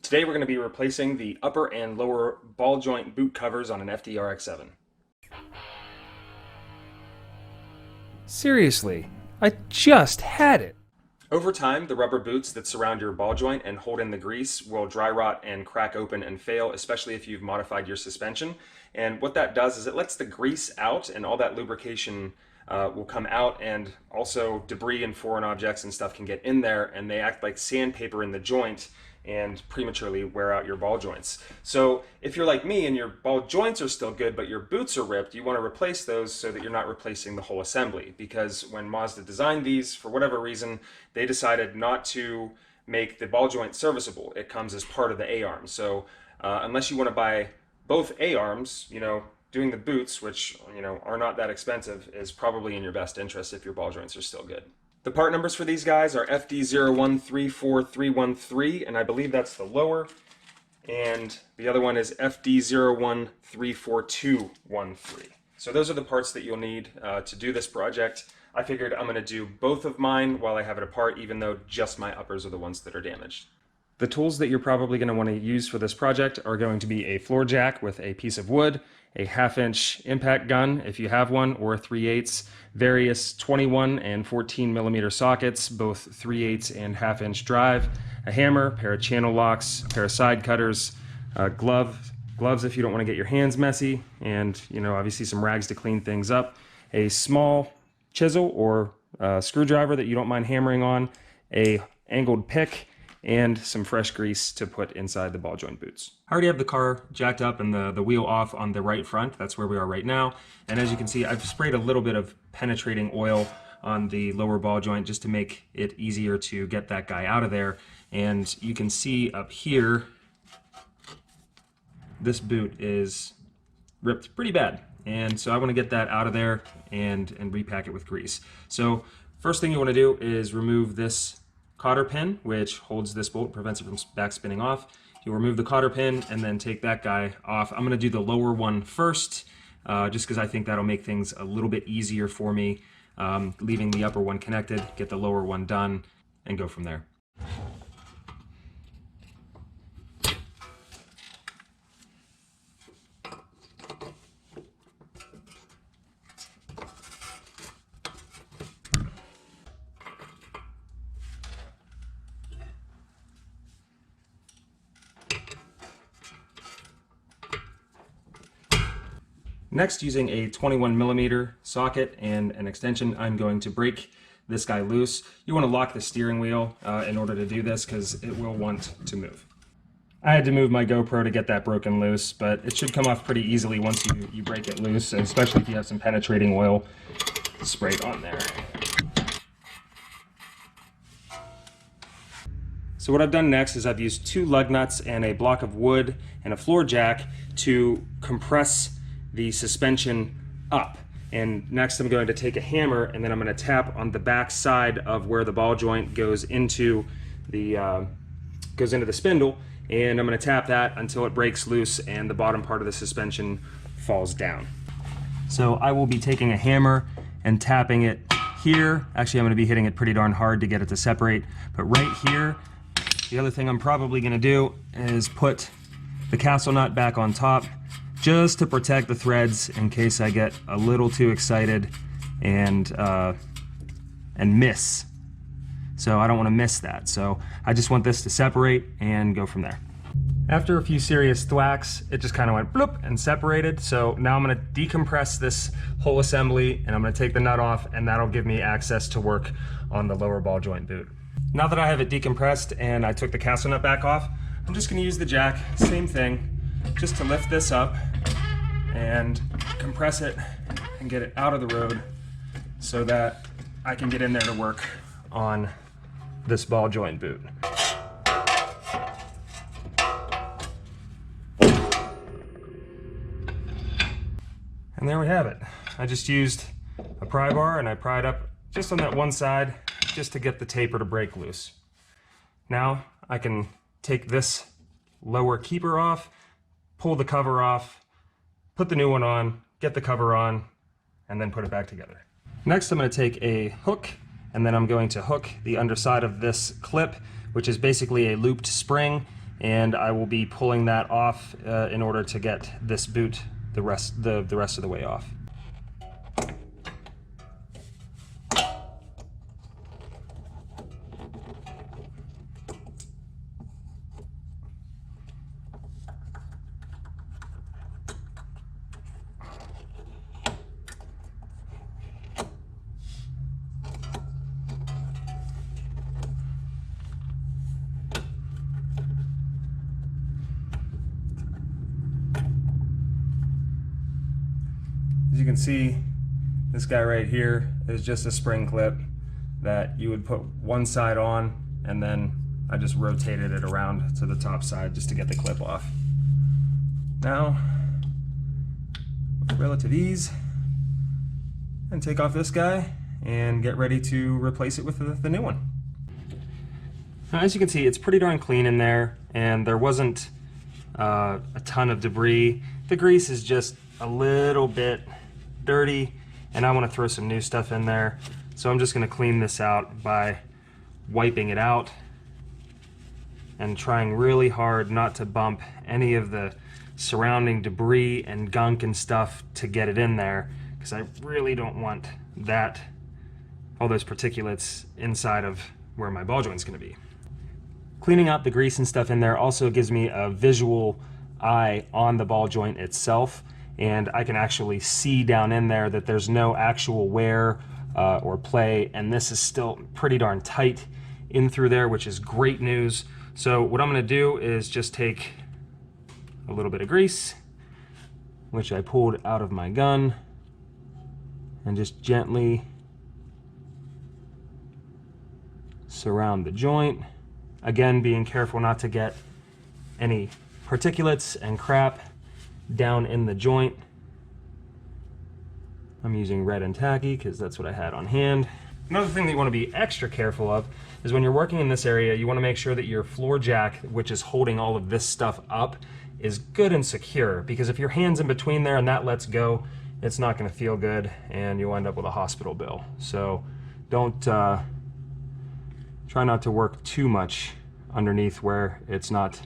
Today we're going to be replacing the upper and lower ball joint boot covers on an FD RX-7. Seriously, I just had it. Over time, the rubber boots that surround your ball joint and hold in the grease will dry rot and crack open and fail, especially if you've modified your suspension. And what that does is it lets the grease out and all that lubrication will come out, and also debris and foreign objects and stuff can get in there, and they act like sandpaper in the joint and prematurely wear out your ball joints. So if you're like me and your ball joints are still good but your boots are ripped, you want to replace those so that you're not replacing the whole assembly. Because when Mazda designed these, for whatever reason, they decided not to make the ball joint serviceable. It comes as part of the A-arm. So unless you want to buy both A-arms, doing the boots, which are not that expensive, is probably in your best interest if your ball joints are still good. The part numbers for these guys are FD0134313, and I believe that's the lower, and the other one is FD0134213. So those are the parts that you'll need to do this project. I figured I'm going to do both of mine while I have it apart, even though just my uppers are the ones that are damaged. The tools that you're probably going to want to use for this project are going to be a floor jack with a piece of wood, a 1/2-inch impact gun if you have one, or 3/8, various 21 and 14 millimeter sockets, both 3/8 and 1/2-inch drive, a hammer, pair of channel locks, a pair of side cutters, gloves if you don't want to get your hands messy, and obviously some rags to clean things up, a small chisel or screwdriver that you don't mind hammering on, a angled pick, and some fresh grease to put inside the ball joint boots. I already have the car jacked up and the wheel off on the right front. That's where we are right now. And as you can see, I've sprayed a little bit of penetrating oil on the lower ball joint just to make it easier to get that guy out of there. And you can see up here, this boot is ripped pretty bad. And so I want to get that out of there and repack it with grease. So first thing you want to do is remove this cotter pin, which holds this bolt, prevents it from back spinning off. You'll remove the cotter pin and then take that guy off. I'm going to do the lower one first, just because I think that'll make things a little bit easier for me, leaving the upper one connected, get the lower one done, and go from there. Next, using a 21 millimeter socket and an extension, I'm going to break this guy loose. You want to lock the steering wheel in order to do this because it will want to move. I had to move my GoPro to get that broken loose, but it should come off pretty easily once you break it loose, and especially if you have some penetrating oil sprayed on there. So what I've done next is I've used 2 lug nuts and a block of wood and a floor jack to compress the suspension up. And next I'm going to take a hammer and then I'm going to tap on the back side of where the ball joint goes into the spindle, and I'm going to tap that until it breaks loose and the bottom part of the suspension falls down. So I will be taking a hammer and tapping it here. Actually, I'm going to be hitting it pretty darn hard to get it to separate, but right here. The other thing I'm probably going to do is put the castle nut back on top, just to protect the threads in case I get a little too excited and miss. So I don't want to miss that. So I just want this to separate and go from there. After a few serious thwacks, it just kind of went bloop and separated. So now I'm going to decompress this whole assembly and I'm going to take the nut off, and that'll give me access to work on the lower ball joint boot. Now that I have it decompressed and I took the castle nut back off, I'm just going to use the jack, same thing, just to lift this up and compress it and get it out of the road so that I can get in there to work on this ball joint boot. And there we have it. I just used a pry bar and I pried up just on that one side just to get the taper to break loose. Now I can take this lower keeper off, pull the cover off, put the new one on, get the cover on, and then put it back together. Next, I'm going to take a hook, and then I'm going to hook the underside of this clip, which is basically a looped spring, and I will be pulling that off in order to get this boot the rest of the way off. As you can see, this guy right here is just a spring clip that you would put one side on, and then I just rotated it around to the top side just to get the clip off. Now, with relative ease, and take off this guy and get ready to replace it with the new one. Now, as you can see, it's pretty darn clean in there, and there wasn't a ton of debris. The grease is just a little bit dirty, and I want to throw some new stuff in there. So I'm just going to clean this out by wiping it out and trying really hard not to bump any of the surrounding debris and gunk and stuff to get it in there, because I really don't want that, all those particulates inside of where my ball joint's going to be. Cleaning out the grease and stuff in there also gives me a visual eye on the ball joint itself, and I can actually see down in there that there's no actual wear or play, and this is still pretty darn tight in through there, which is great news. So what I'm going to do is just take a little bit of grease, which I pulled out of my gun, and just gently surround the joint. Again, being careful not to get any particulates and crap down in the joint. I'm using red and tacky because that's what I had on hand. Another thing that you want to be extra careful of is when you're working in this area, you want to make sure that your floor jack, which is holding all of this stuff up, is good and secure, because if your hand's in between there and that lets go, it's not going to feel good and you'll end up with a hospital bill. So don't try not to work too much underneath where it's not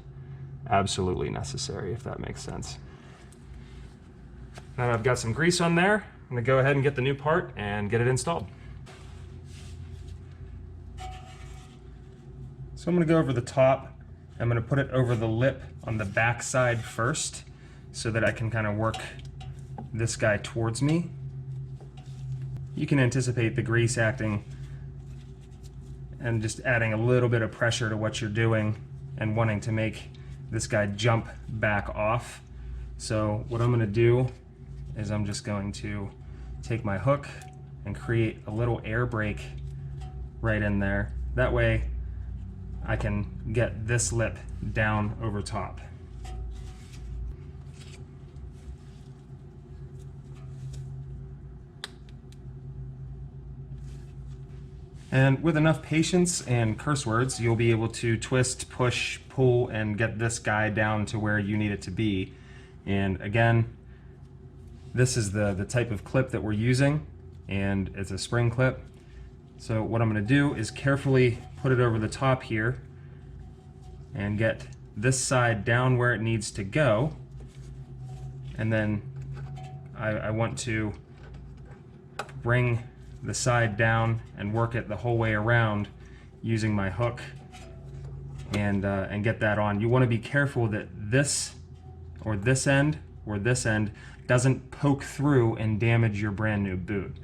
absolutely necessary, if that makes sense. Now I've got some grease on there, I'm going to go ahead and get the new part and get it installed. So I'm going to go over the top. I'm going to put it over the lip on the back side first so that I can kind of work this guy towards me. You can anticipate the grease acting and just adding a little bit of pressure to what you're doing and wanting to make this guy jump back off. So what I'm going to do is I'm just going to take my hook and create a little air brake right in there. That way I can get this lip down over top. And with enough patience and curse words, you'll be able to twist, push, pull, and get this guy down to where you need it to be. And again, this is the type of clip that we're using, and it's a spring clip. So what I'm going to do is carefully put it over the top here and get this side down where it needs to go. And then I want to bring the side down and work it the whole way around using my hook and get that on. You want to be careful that this end doesn't poke through and damage your brand new boot.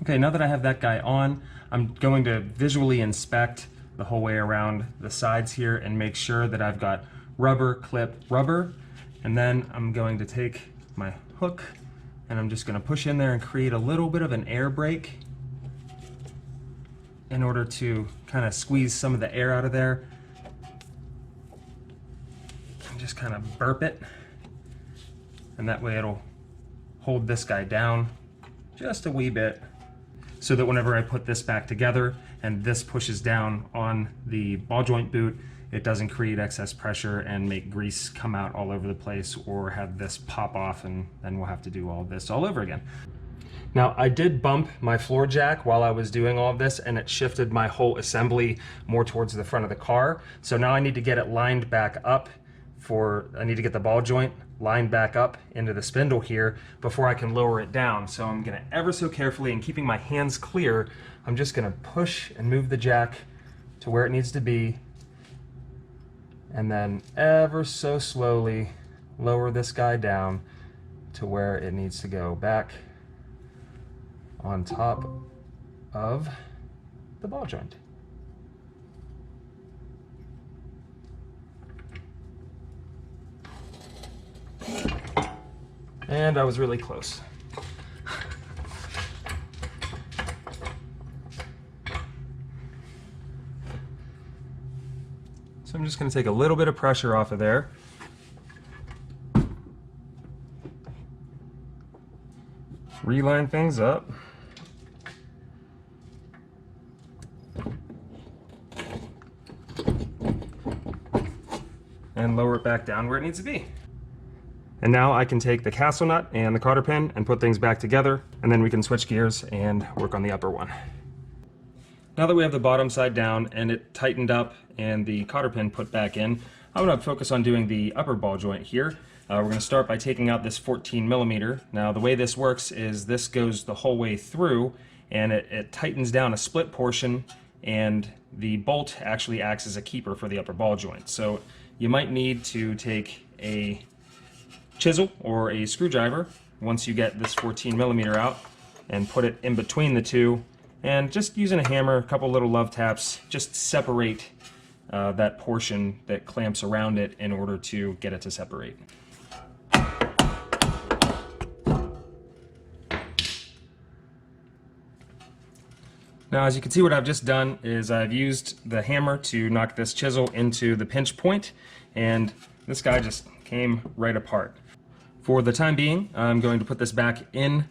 Okay, now that I have that guy on, I'm going to visually inspect the whole way around the sides here and make sure that I've got rubber, clip, rubber, and then I'm going to take my hook and I'm just going to push in there and create a little bit of an air brake in order to kind of squeeze some of the air out of there and just kind of burp it, and that way it'll hold this guy down just a wee bit, so that whenever I put this back together and this pushes down on the ball joint boot, it doesn't create excess pressure and make grease come out all over the place or have this pop off, and then we'll have to do all this all over again. Now, I did bump my floor jack while I was doing all of this, and it shifted my whole assembly more towards the front of the car. So now I need to get it lined back up I need to get the ball joint lined back up into the spindle here before I can lower it down. So I'm gonna ever so carefully, and keeping my hands clear, I'm just gonna push and move the jack to where it needs to be, and then ever so slowly lower this guy down to where it needs to go, back on top of the ball joint. And I was really close. So I'm just going to take a little bit of pressure off of there. Reline things up. And lower it back down where it needs to be. And now I can take the castle nut and the cotter pin and put things back together, and then we can switch gears and work on the upper one. Now that we have the bottom side down and it tightened up and the cotter pin put back in, I'm going to focus on doing the upper ball joint here. We're going to start by taking out this 14 millimeter. Now the way this works is this goes the whole way through, and it tightens down a split portion, and the bolt actually acts as a keeper for the upper ball joint. So you might need to take a chisel or a screwdriver once you get this 14 millimeter out and put it in between the two, and just using a hammer, a couple little love taps, just separate that portion that clamps around it in order to get it to separate. Now, as you can see, what I've just done is I've used the hammer to knock this chisel into the pinch point, and this guy just came right apart. For the time being, I'm going to put this back in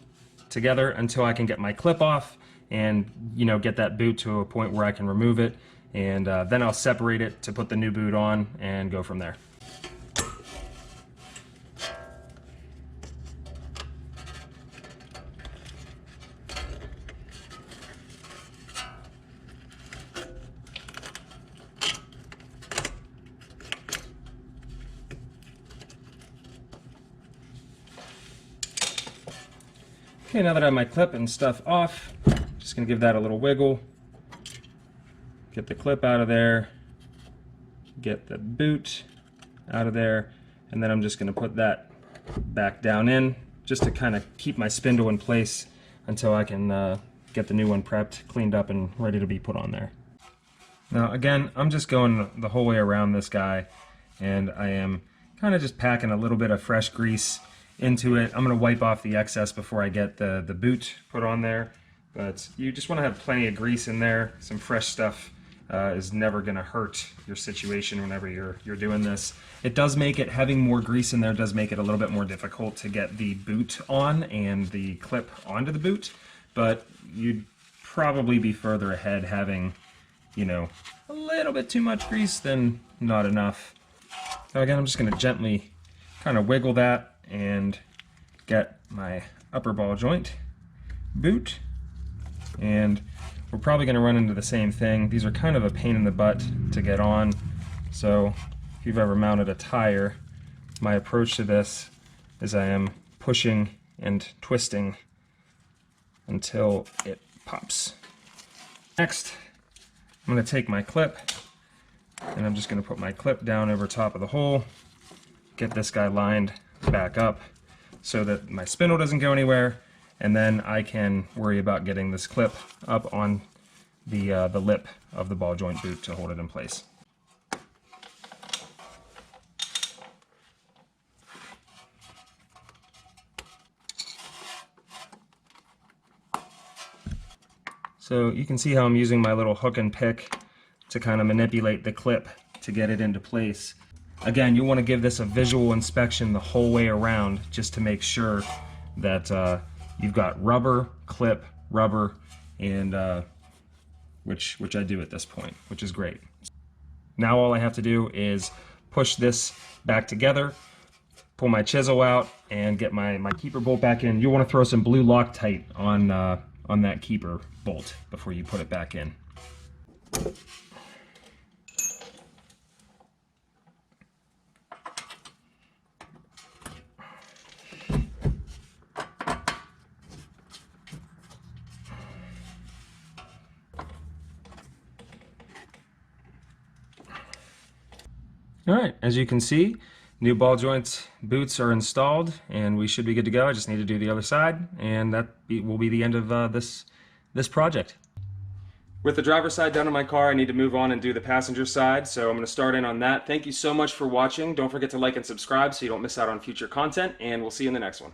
together until I can get my clip off and, you know, get that boot to a point where I can remove it, and then I'll separate it to put the new boot on and go from there. Okay, now that I have my clip and stuff off, just gonna give that a little wiggle, get the clip out of there, get the boot out of there, and then I'm just gonna put that back down in just to kind of keep my spindle in place until I can get the new one prepped, cleaned up, and ready to be put on there. Now again, I'm just going the whole way around this guy, and I am kind of just packing a little bit of fresh grease into it. I'm going to wipe off the excess before I get the boot put on there, but you just want to have plenty of grease in there. Some fresh stuff is never going to hurt your situation whenever you're doing this. It does make it, having more grease in there does make it a little bit more difficult to get the boot on and the clip onto the boot, but you'd probably be further ahead having, you know, a little bit too much grease than not enough. So again, I'm just going to gently kind of wiggle that and get my upper ball joint boot, and we're probably going to run into the same thing. These are kind of a pain in the butt to get on, so if you've ever mounted a tire, my approach to this is I am pushing and twisting until it pops. Next, I'm going to take my clip, and I'm just going to put my clip down over top of the hole, get this guy lined back up so that my spindle doesn't go anywhere, and then I can worry about getting this clip up on the lip of the ball joint boot to hold it in place. So you can see how I'm using my little hook and pick to kind of manipulate the clip to get it into place. Again, you want to give this a visual inspection the whole way around just to make sure that you've got rubber, clip, rubber, and which I do at this point, which is great. Now all I have to do is push this back together, pull my chisel out and get my keeper bolt back in. You'll want to throw some blue Loctite on that keeper bolt before you put it back in. All right, as you can see, new ball joint boots are installed and we should be good to go. I just need to do the other side and will be the end of this project. With the driver's side done on my car, I need to move on and do the passenger side, so I'm going to start in on that. Thank you so much for watching. Don't forget to like and subscribe so you don't miss out on future content, and we'll see you in the next one.